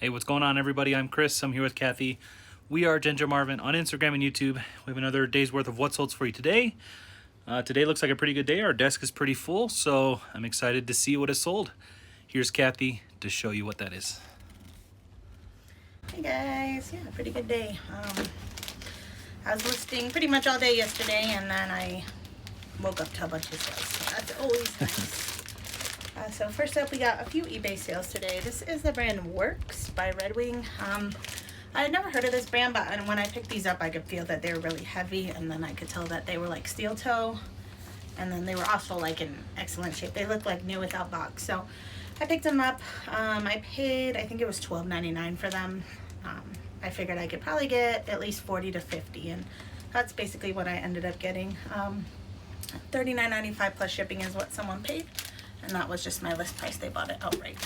Hey, what's going on, everybody? I'm Chris. I'm here with Kathy. We are Ginger Marvin on Instagram and YouTube. We have another day's worth of what solds for you today. Today looks like a pretty good day. Our desk is pretty full, so I'm excited to see what is sold. Here's Kathy to show you what that is. Hey guys, yeah, pretty good day. I was listing pretty much all day yesterday, and then I woke up to a bunch of sales, so that's always nice. So first up, we got a few eBay sales today. This is the brand Works by Red Wing. I had never heard of this brand, but when I picked these up, I could feel that they were really heavy, and then I could tell that they were like steel toe, and then they were also like in excellent shape. They looked like new without box, so I picked them up. I paid, I think it was $12.99 for them. I figured I could probably get at least 40 to 50, and that's basically what I ended up getting. $39.95 plus shipping is what someone paid, and that was just my list price. They bought it outright.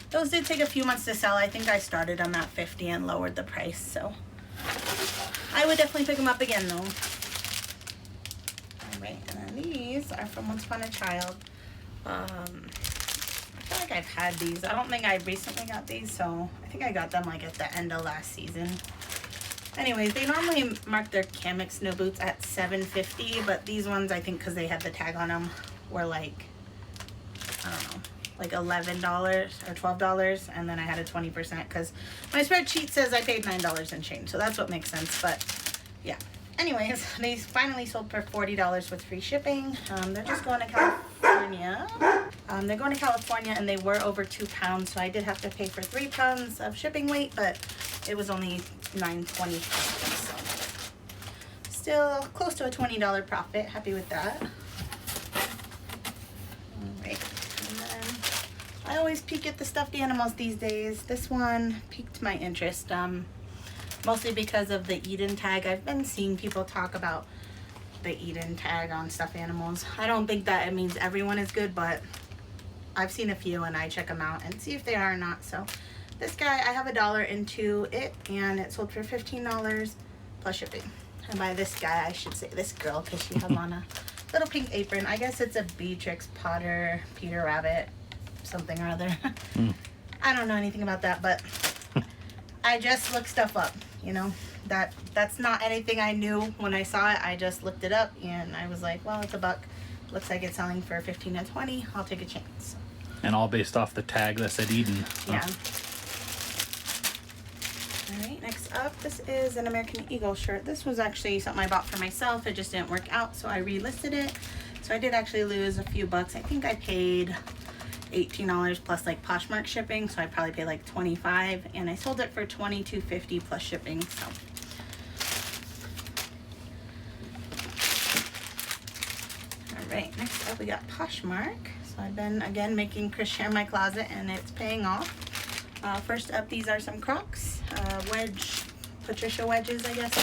Those did take a few months to sell. I think I started them at 50 and lowered the price, so I would definitely pick them up again though. Alright, and then these are from Once Upon a Child. I feel like I've had these. I don't think I recently got these, so I think I got them like at the end of last season. Anyways, they normally mark their Camex snow boots at $7.50, but these ones, I think because they had the tag on them, were like, I don't know, like $11 or $12, and then I had a 20% because my spreadsheet says I paid $9 and change, so that's what makes sense. But yeah, anyways, they finally sold for $40 with free shipping. They're just going to California. They're going to California, and they were over 2 pounds, so I did have to pay for 3 pounds of shipping weight, but it was only $9.25, so still close to a $20 profit. Happy with that. Alright, and then I always peek at the stuffed animals these days. This one piqued my interest, mostly because of the Eden tag. I've been seeing people talk about the Eden tag on stuffed animals. I don't think that it means everyone is good, but I've seen a few and I check them out and see if they are or not. So this guy, I have $1 into it, and it sold for $15 plus shipping. And by this guy, I should say this girl, because she has on a little pink apron. I guess it's a Beatrix Potter, Peter Rabbit, something or other. I don't know anything about that, but I just look stuff up, you know. That's not anything I knew when I saw it. I just looked it up, and I was like, well, it's $1. Looks like it's selling for 15 to 20. I'll take a chance. And all based off the tag that said Eden. Yeah. Alright, next up, this is an American Eagle shirt. This was actually something I bought for myself. It just didn't work out, so I relisted it. So I did actually lose a few bucks. I think I paid $18 plus like Poshmark shipping, so I probably paid like $25, and I sold it for $22.50 plus shipping. So alright, next up we got Poshmark. So I've been again making Chris share my closet, and it's paying off. First up, these are some Crocs, Patricia wedges, I guess.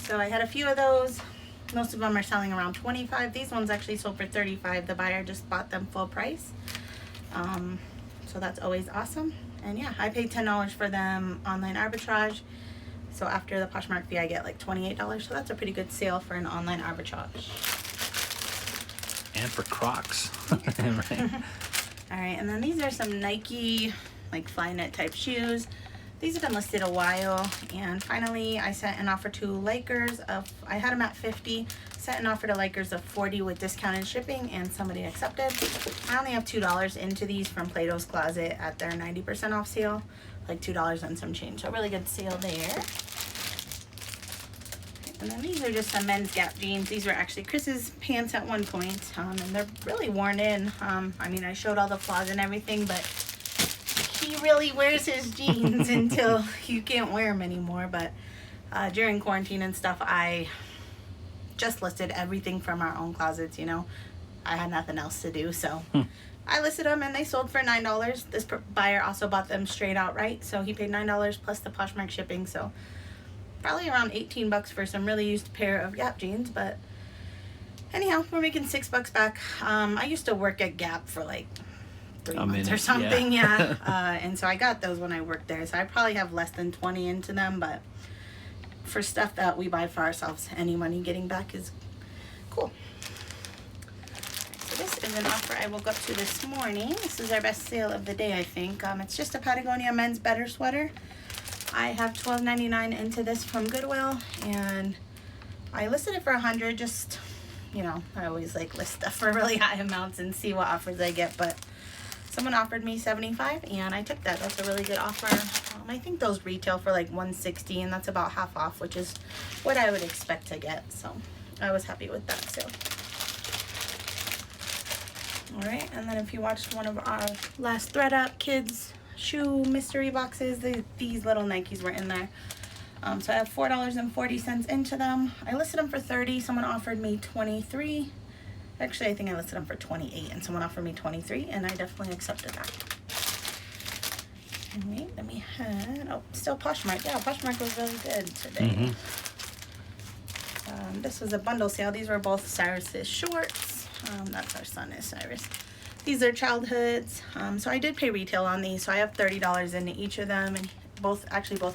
So I had a few of those. Most of them are selling around $25. These ones actually sold for $35. The buyer just bought them full price. So that's always awesome. And yeah, I paid $10 for them online arbitrage. So after the Poshmark fee, I get like $28. So that's a pretty good sale for an online arbitrage. And for Crocs. Right. Alright, and then these are some Nike like Flyknit type shoes. These have been listed a while, and finally I sent an offer to Lakers of, I had them at 50, sent an offer to Lakers of 40 with discounted shipping, and somebody accepted. I only have $2 into these from Plato's Closet at their 90% off sale, like $2 and some change, so really good sale there. And then these are just some men's Gap jeans. These were actually Chris's pants at one point, and they're really worn in. I mean, I showed all the flaws and everything, but he really wears his jeans until you can't wear them anymore. But during quarantine and stuff, I just listed everything from our own closets, you know. I had nothing else to do, so I listed them, and they sold for $9. This buyer also bought them straight outright, so he paid $9 plus the Poshmark shipping, so probably around 18 bucks for some really used pair of Gap jeans. But anyhow, we're making $6 back. I used to work at Gap for like 3 months or something, yeah. And so I got those when I worked there, so I probably have less than 20 into them, but for stuff that we buy for ourselves, any money getting back is cool. So this is an offer I woke up to this morning. This is our best sale of the day, I think. It's just a Patagonia men's better sweater. I have $12.99 into this from Goodwill, and I listed it for $100. Just, you know, I always like list stuff for really high amounts and see what offers I get, but someone offered me $75 and I took that. That's a really good offer. I think those retail for like $160, and that's about half off, which is what I would expect to get. So I was happy with that sale. All right, and then if you watched one of our last Thread Up kids shoe mystery boxes, these little Nikes were in there. So I have $4.40 into them. I listed them for $30. Someone offered me $23. Actually, I think I listed them for $28, and someone offered me $23, and I definitely accepted that. All right, then we had, oh, still Poshmark. Yeah, Poshmark was really good today. This was a bundle sale. These were both Cyrus's shorts. That's our son is Cyrus. These are childhoods. So I did pay retail on these, so I have $30 into each of them, and both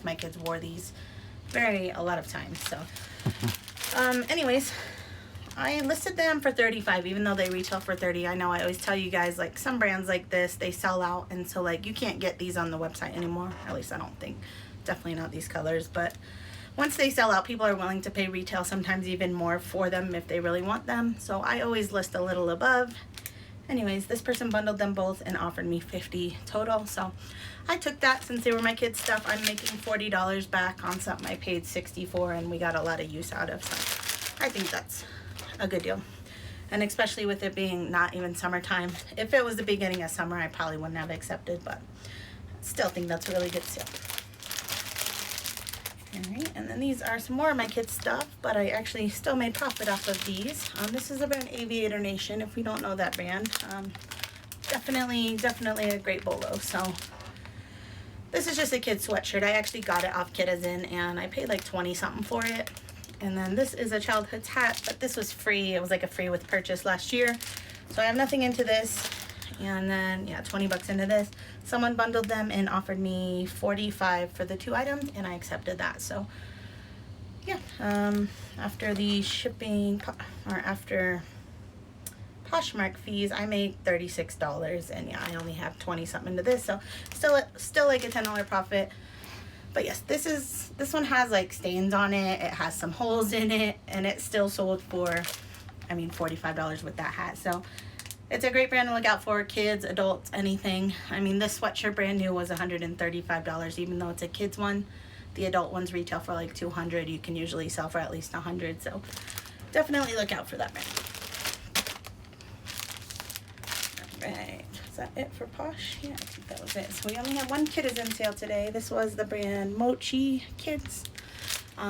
my kids wore these a lot of times. So anyways, I listed them for $35, even though they retail for $30. I know I always tell you guys, like, some brands like this, they sell out, and so like you can't get these on the website anymore. At least I don't think. Definitely not these colors, but once they sell out, people are willing to pay retail, sometimes even more for them if they really want them. So I always list a little above. Anyways, this person bundled them both and offered me $50 total. So I took that. Since they were my kids' stuff, I'm making $40 back on something I paid $64, and we got a lot of use out of. So I think that's a good deal. And especially with it being not even summertime. If it was the beginning of summer, I probably wouldn't have accepted, but still think that's a really good sale. Alright, and then these are some more of my kids' stuff, but I actually still made profit off of these. This is the brand Aviator Nation, if we don't know that brand. Definitely a great bolo. So this is just a kid's sweatshirt. I actually got it off Kitizen, and I paid like 20 something for it. And then this is a childhood's hat, but this was free. It was like a free with purchase last year. So I have nothing into this. And then, yeah, 20 bucks into this. Someone bundled them and offered me $45 for the 2 items, and I accepted that. So, yeah, after the shipping, or after Poshmark fees, I make $36, and yeah, I only have 20 something into this. So, still like a $10 profit. But yes, this one has like stains on it. It has some holes in it, and it still sold for, I mean, $45 with that hat. So it's a great brand to look out for, kids, adults, anything. I mean, this sweatshirt brand new was $135, even though it's a kid's one. The adult ones retail for like $200. You can usually sell for at least $100. So definitely look out for that brand. All right, is that it for Posh? Yeah, I think that was it. So we only have one Kitizen sale today. This was the brand Mochi Kids.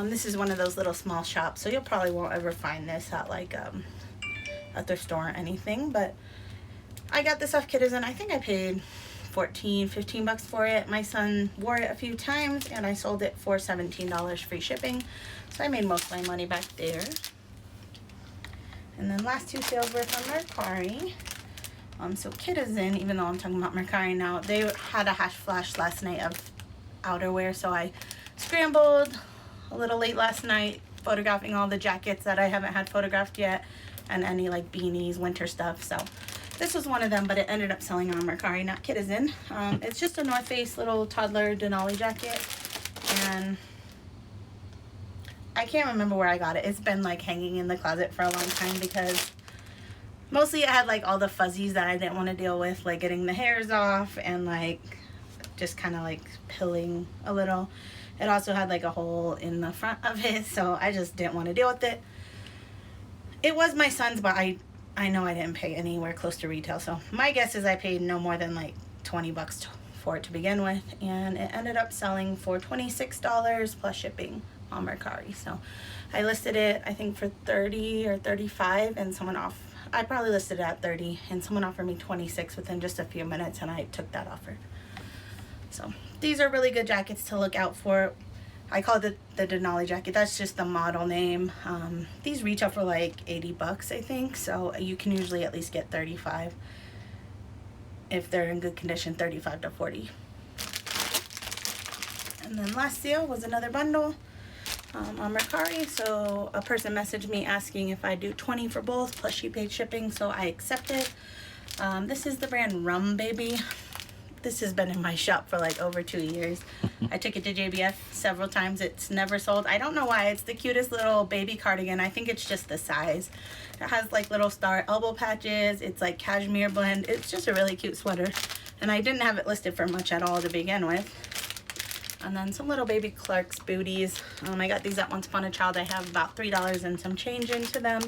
This is one of those little small shops, so you'll probably won't ever find this at like at their store or anything, but I got this off Kitizen. I think I paid 14, 15 bucks for it. My son wore it a few times, and I sold it for $17 free shipping. So I made most of my money back there. And then last 2 sales were from Mercari. So Kitizen, even though I'm talking about Mercari now, they had a hash flash last night of outerwear, so I scrambled a little late last night photographing all the jackets that I haven't had photographed yet, and any like beanies, winter stuff. So this was one of them, but it ended up selling on Mercari, not Kitizen. It's just a North Face little toddler Denali jacket, and I can't remember where I got it. It's been like hanging in the closet for a long time, because mostly it had like all the fuzzies that I didn't want to deal with, like getting the hairs off and like just kind of like pilling a little. It also had like a hole in the front of it, so I just didn't want to deal with it. It was my son's, but I know I didn't pay anywhere close to retail, so my guess is I paid no more than like 20 bucks for it to begin with, and it ended up selling for $26 plus shipping on Mercari. So I listed it, I think, for 30 or 35, and I probably listed it at 30, and someone offered me 26 within just a few minutes, and I took that offer. So these are really good jackets to look out for. I call it the Denali jacket. That's just the model name. These retail for like 80 bucks, I think. So you can usually at least get 35. If they're in good condition, 35 to 40. And then last sale was another bundle on Mercari. So a person messaged me asking if I do 20 for both, plus she paid shipping, so I accepted. This is the brand Rum Baby. This has been in my shop for like over 2 years. I took it to JBF several times. It's never sold. I don't know why. It's the cutest little baby cardigan. I think it's just the size. It has like little star elbow patches. It's like cashmere blend. It's just a really cute sweater. And I didn't have it listed for much at all to begin with. And then some little baby Clark's booties. I got these at Once Upon a Child. I have about $3 and some change into them.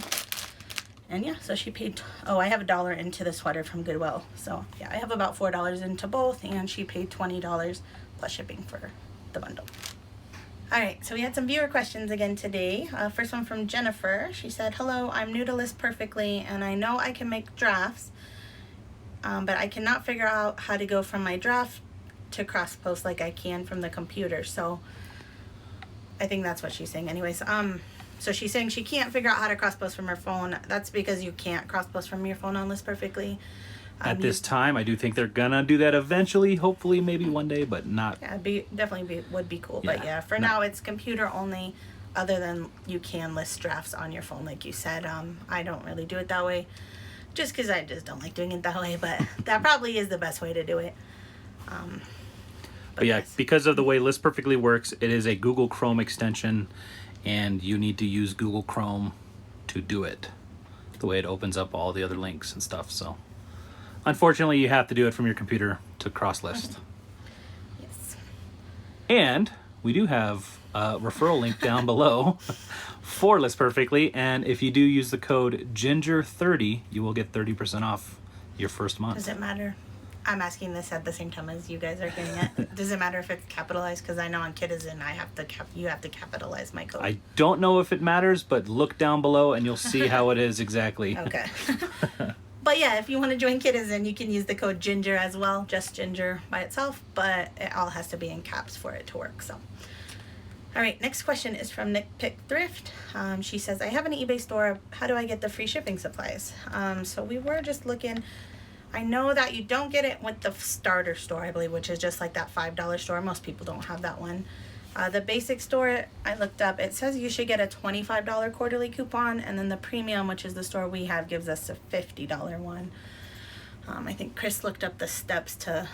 And yeah, so she paid, oh, I have $1 into the sweater from Goodwill. So yeah, I have about $4 into both, and she paid $20 plus shipping for the bundle. All right, so we had some viewer questions again today. First one from Jennifer. She said, hello, I'm new to List Perfectly, and I know I can make drafts, but I cannot figure out how to go from my draft to cross post like I can from the computer. So I think that's what she's saying. Anyways, so she's saying she can't figure out how to cross post from her phone. That's because you can't cross post from your phone on List Perfectly. At this time, I do think they're gonna do that eventually, hopefully, maybe one day, but not. Yeah, would be cool. Yeah, but yeah, for now it's computer only. Other than you can list drafts on your phone, like you said. I don't really do it that way, just because I just don't like doing it that way. But that probably is the best way to do it. But yeah, yes. because of the way List Perfectly works, it is a Google Chrome extension, and you need to use Google Chrome to do it. The way it opens up all the other links and stuff. So, unfortunately, you have to do it from your computer to cross list. Yes. And we do have a referral link down below for List Perfectly, and if you do use the code GINGER30, you will get 30% off your first month. Does it matter? I'm asking this at the same time as you guys are getting it. Does it matter if it's capitalized? Because I know on Kitizen you have to capitalize my code. I don't know if it matters, but look down below and you'll see how it is exactly. Okay. But yeah, if you want to join Kitizen, you can use the code GINGER as well, just GINGER by itself, but it all has to be in caps for it to work. So, all right, next question is from Nick Pick Thrift. She says, I have an eBay store. How do I get the free shipping supplies? So we were just looking. I know that you don't get it with the starter store, I believe, which is just like that $5 store. Most people don't have that one. The basic store, I looked up, it says you should get a $25 quarterly coupon, and then the premium, which is the store we have, gives us a $50 one. I think Chris looked up the steps to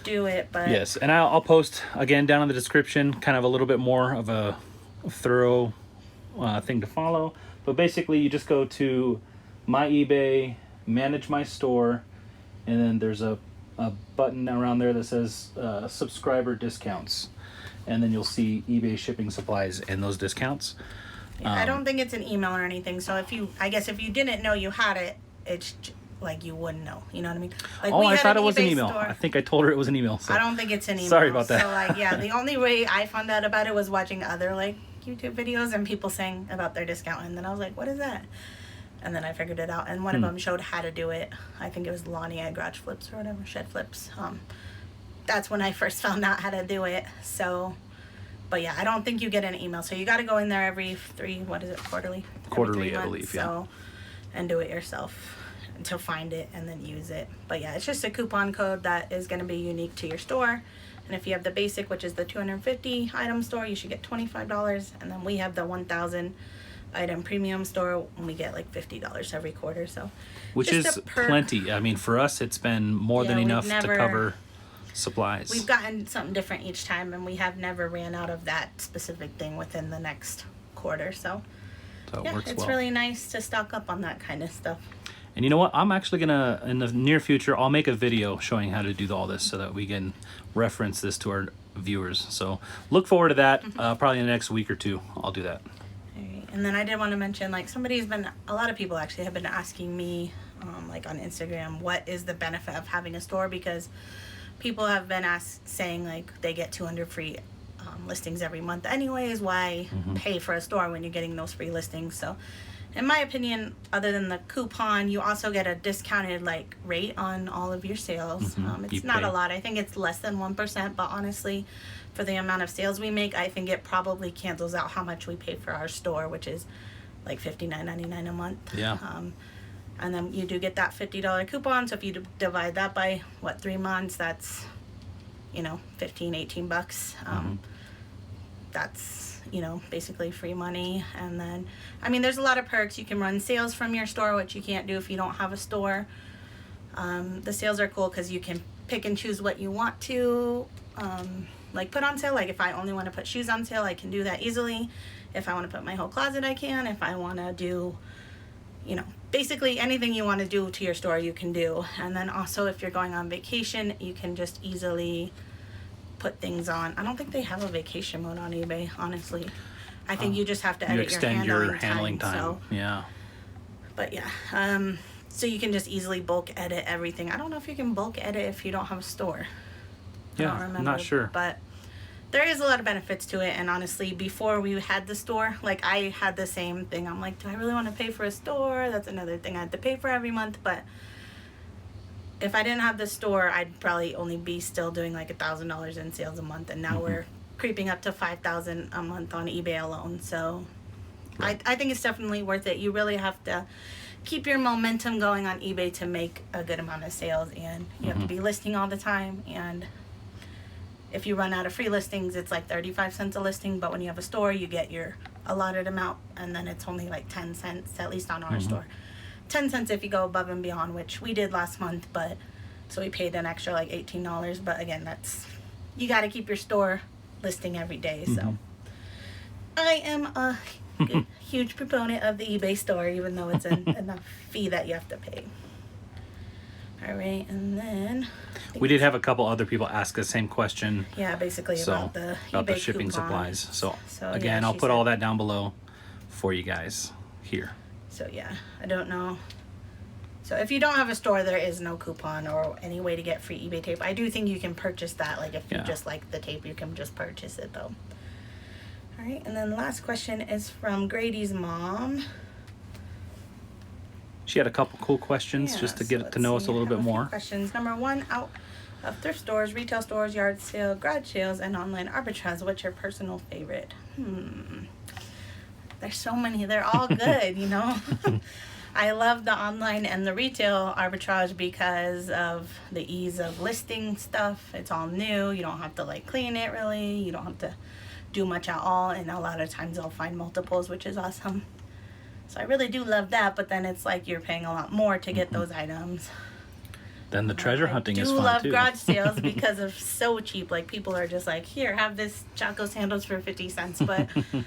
do it, but... Yes, and I'll post, again, down in the description, kind of a little bit more of a thorough thing to follow. But basically, you just go to My eBay, Manage My Store, and then there's a button around there that says subscriber discounts, and then you'll see eBay shipping supplies and those discounts. Yeah, I don't think it's an email or anything, so if you didn't know you had it, it's like you wouldn't know, you know what I mean? Like, I thought it was an eBay email. store. I think I told her it was an email. So. I don't think it's an email. Sorry about that. So like, yeah, the only way I found out about it was watching other like YouTube videos and people saying about their discount, and then I was like, what is that? And then I figured it out, and one of them showed how to do it. I think it was Lonnie at Garage Flips or whatever, Shed Flips. That's when I first found out how to do it. So, but yeah, I don't think you get an email. So you got to go in there every quarterly? Quarterly, I believe, yeah. So, and do it yourself to find it and then use it. But yeah, it's just a coupon code that is going to be unique to your store. And if you have the basic, which is the 250 item store, you should get $25. And then we have the 1,000 item premium store, and we get like $50 every quarter. So, which is plenty. I mean, for us, it's been more than enough to cover supplies. We've gotten something different each time, and we have never ran out of that specific thing within the next quarter. So it works it's well. really nice to stock up on that kind of stuff. And you know what? I'm actually gonna, in the near future, I'll make a video showing how to do all this so that we can reference this to our viewers. So look forward to that. Probably in the next week or two, I'll do that. And then I did want to mention, like, a lot of people actually have been asking me, like on Instagram, what is the benefit of having a store? Because people have been saying, like, they get 200 free listings every month anyways. Why pay for a store when you're getting those free listings? So, in my opinion, other than the coupon, you also get a discounted, like, rate on all of your sales. It's not a lot. I think it's less than 1%, but honestly, for the amount of sales we make, I think it probably cancels out how much we pay for our store, which is like $59.99 a month. Yeah. And then you do get that $50 coupon. So if you divide that by 3 months, that's, $15, $18. that's, you know, basically free money. And then, I mean, there's a lot of perks. You can run sales from your store, which you can't do if you don't have a store. The sales are cool because you can pick and choose what you want to like put on sale. Like if I only want to put shoes on sale, I can do that easily. If I want to put my whole closet, I can. If I want to do, you know, basically anything you want to do to your store, you can do. And then also if you're going on vacation, you can just easily put things on. I don't think they have a vacation mode on eBay, honestly. I think you just have to edit extend your handling time. So, Yeah. but yeah, so you can just easily bulk edit everything. I don't know if you can bulk edit if you don't have a store. I Yeah, don't remember, I'm not sure. But there is a lot of benefits to it. And honestly, before we had the store, like I had the same thing. I'm like, do I really want to pay for a store? That's another thing I had to pay for every month. But if I didn't have the store, I'd probably only be still doing like $1,000 in sales a month. And now we're creeping up to $5,000 a month on eBay alone. So Right. I think it's definitely worth it. You really have to keep your momentum going on eBay to make a good amount of sales, and you have to be listing all the time. And if you run out of free listings, it's like 35 cents a listing, but when you have a store, you get your allotted amount, and then it's only like 10 cents, at least on our store. 10 cents if you go above and beyond, which we did last month, but so we paid an extra like $18. But again, that's, you got to keep your store listing every day. So I am a huge proponent of the eBay store, even though it's enough fee that you have to pay. All right, and then We did have a couple other people ask the same question. yeah, basically So, about the about the eBay shipping coupon. supplies. So, So, again, yeah, I'll she put said- all that down below for you guys here. So yeah, I don't know. So if you don't have a store, there is no coupon or any way to get free eBay tape. I do think you can purchase that. Like if you Yeah. just like the tape, you can just purchase it though. All right, and then the last question is from Grady's mom. She had a couple cool questions Yeah, just to so get let's to know us see. a little I have bit few more. Questions. Number one, out of thrift stores, retail stores, yard sale, garage sales, and online arbitrage, what's your personal favorite? There's so many. They're all good, you know. I love the online and the retail arbitrage because of the ease of listing stuff. It's all new. You don't have to like clean it really. You don't have to do much at all. And a lot of times I'll find multiples, which is awesome. So I really do love that. But then it's like you're paying a lot more to get those items. Then the treasure hunting is I do fun love too. garage sales because of so cheap. Like people are just like, here, have this Chaco sandals for 50 cents. But then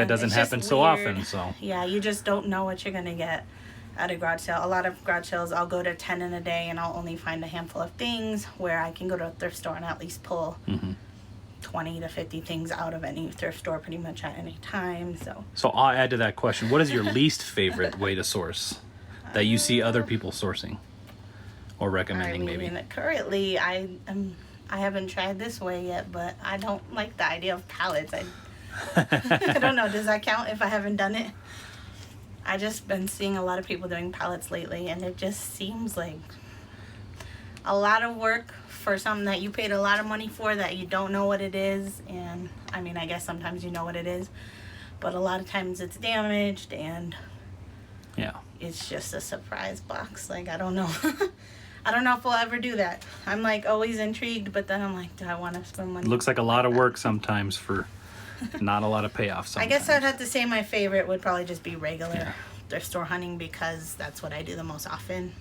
That doesn't it's just happen so weird. often, so. Yeah, you just don't know what you're gonna get at a garage sale. A lot of garage sales, I'll go to 10 in a day and I'll only find a handful of things, where I can go to a thrift store and at least pull 20 to 50 things out of any thrift store pretty much at any time. So I'll add to that question. What is your least favorite way to source that you see other people sourcing or recommending maybe? Currently I haven't tried this way yet, but I don't like the idea of pallets. I don't know, does that count if I haven't done it? I just been seeing a lot of people doing pallets lately, and it just seems like a lot of work for something that you paid a lot of money for that you don't know what it is. And I mean, I guess sometimes you know what it is, but a lot of times it's damaged and Yeah. it's just a surprise box. Like, I don't know. I don't know if we'll ever do that. I'm like always intrigued, but then I'm like, do I want to spend money? Looks like a lot of work sometimes for not a lot of payoff sometimes. I guess I'd have to say my favorite would probably just be regular Yeah. thrift store hunting, because that's what I do the most often.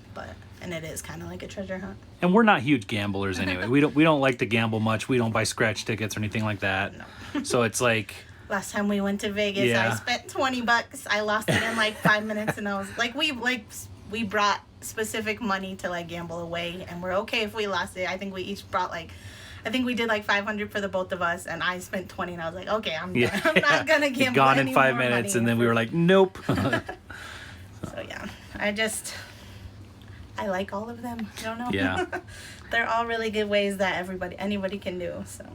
And it is kind of like a treasure hunt. And we're not huge gamblers anyway. We don't like to gamble much. We don't buy scratch tickets or anything like that. No. So it's like, Last time we went to Vegas, Yeah. I spent $20. I lost it in like 5 minutes, and I was like, we brought specific money to like gamble away, and we're okay if we lost it. I think we each brought I think we did like 500 for the both of us, and I spent 20, and I was like, okay, I'm done. I'm not gonna gamble gone in any 5 more minutes, money and then we for- were like, nope. So yeah, I like all of them. I don't know. Yeah. They're all really good ways that anybody can do. So, all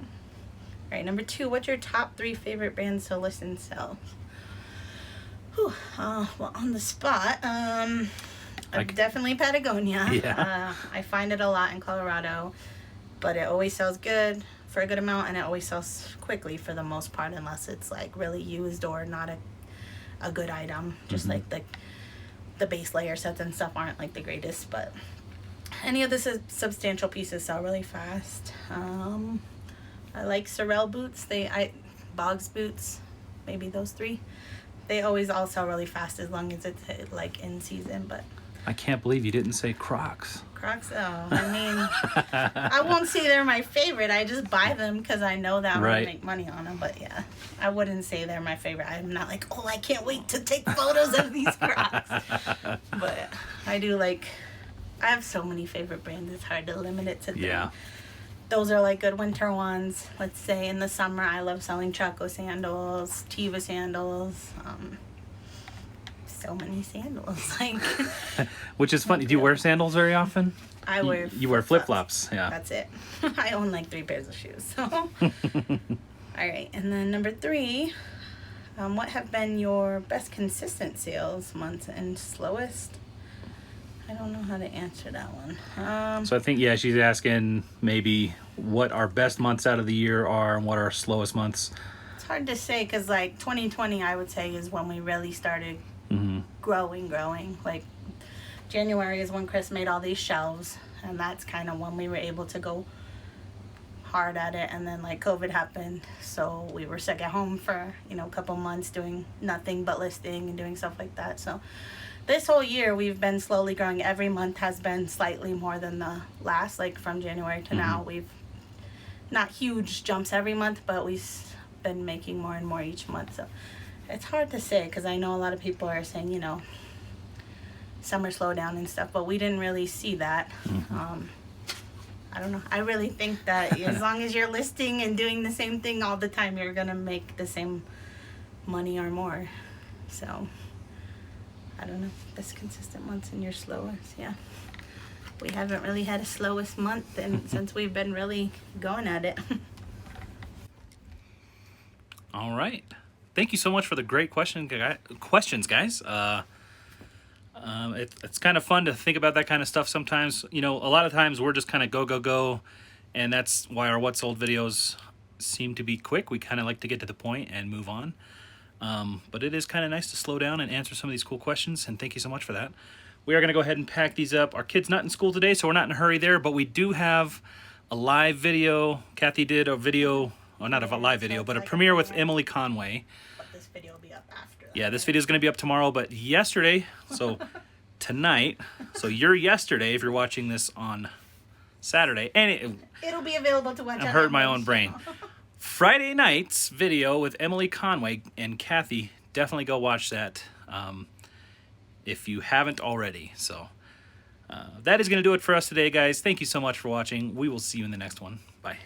right, number 2, what's your top 3 favorite brands to list and sell? Whew, well, on the spot, definitely Patagonia. Yeah. I find it a lot in Colorado, but it always sells good for a good amount, and it always sells quickly for the most part, unless it's like really used or not a good item. Just like the base layer sets and stuff aren't like the greatest, but any of the substantial pieces sell really fast. I like Sorel boots. Boggs boots, maybe those 3. They always all sell really fast as long as it's like in season. But I can't believe you didn't say Crocs. Crocs, oh, I mean, I won't say they're my favorite. I just buy them because I know that I'm Right. going to make money on them. But yeah, I wouldn't say they're my favorite. I'm not like, oh, I can't wait to take photos of these Crocs. But I do like, I have so many favorite brands. It's hard to limit it to them. Yeah. Those are like good winter ones. Let's say in the summer, I love selling Chaco sandals, Tiva sandals. So many sandals. Like, Which is funny. Do you wear sandals very often? I wear You wear flip-flops. Yeah. That's it. I own like 3 pairs of shoes. So, all right. And then number 3, what have been your best consistent sales months and slowest? I don't know how to answer that one. So I think, yeah, she's asking maybe what our best months out of the year are and what our slowest months. It's hard to say because like 2020, I would say, is when we really started growing. Like January is when Chris made all these shelves, and that's kind of when we were able to go hard at it. And then like COVID happened, so we were stuck at home for a couple months doing nothing but listing and doing stuff like that. So this whole year we've been slowly growing. Every month has been slightly more than the last. Like from January to now, we've not huge jumps every month, but we've been making more and more each month. So it's hard to say because I know a lot of people are saying, summer slowdown and stuff, but we didn't really see that. I don't know. I really think that as long as you're listing and doing the same thing all the time, you're going to make the same money or more. So, I don't know. Best consistent months and your slowest, yeah. We haven't really had a slowest month since we've been really going at it. All right. Thank you so much for the great questions, guys. It's kind of fun to think about that kind of stuff sometimes. A lot of times we're just kind of go, and that's why our What Sold videos seem to be quick. We kind of like to get to the point and move on. But it is kind of nice to slow down and answer some of these cool questions, and thank you so much for that. We are going to go ahead and pack these up. Our kid's not in school today, so we're not in a hurry there, but we do have a live video. Kathy did a video, well, not a live video, but a premiere with Emily Conway. But this video will be up after that. Yeah, this video is going to be up tomorrow, but yesterday, so tonight, so you're yesterday if you're watching this on Saturday, and It'll be available to watch. I've heard my own brain. Friday night's video with Emily Conway and Kathy, definitely go watch that if you haven't already. So that is going to do it for us today, guys. Thank you so much for watching. We will see you in the next one. Bye.